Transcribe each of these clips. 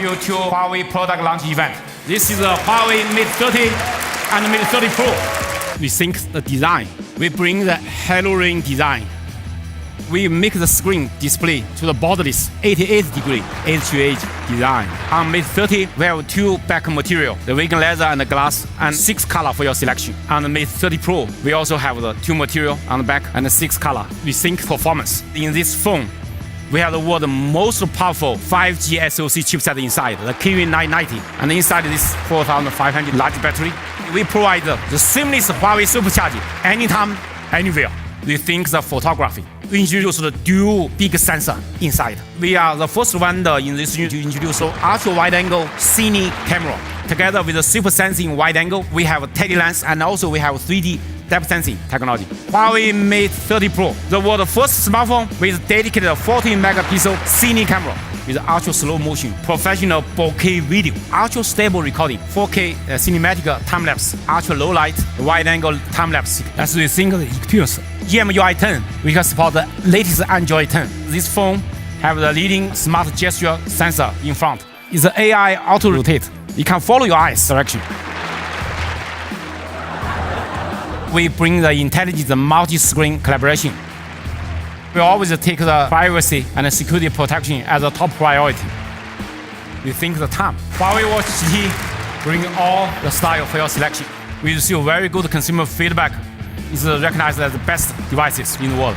You to Huawei product launch event. This is a Huawei Mate 30 and Mate 30 Pro. We think the design. We bring the Hello Rain design. We make the screen display to the borderless 88-degree edge-to-edge design. On Mate 30, we have 2 back material, the vegan leather and the glass, and 6 color for your selection. On the Mate 30 Pro, we also have the 2 material on the back and the 6 color. We think performance. In this phone, we have the world's most powerful 5G SoC chipset inside, the Kirin 990. And inside this 4,500 large battery, we provide the seamless Huawei supercharging anytime, anywhere. We think the photography. We introduced the dual big sensor inside. We are the first one in this to introduce ultra-wide-angle cine camera. Together with the super sensing wide angle, we have a tele lens and also we have 3D depth sensing technology. Huawei Mate 30 Pro, the world's first smartphone with dedicated 14-megapixel cine camera with ultra slow motion, professional 4K video, ultra stable recording, 4K cinematic time lapse, ultra low light, wide angle time lapse. As we think the experience, EMUI 10, we can support the latest Android 10. This phone have the leading smart gesture sensor in front. It's an AI auto rotate. You can follow your eyes direction. We bring the intelligent multi-screen collaboration. We always take the privacy and security protection as a top priority. We think the time. Huawei Watch GT bring all the style for your selection. We receive very good consumer feedback. It's recognized as the best devices in the world.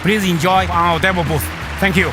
Please enjoy our demo booth. Thank you.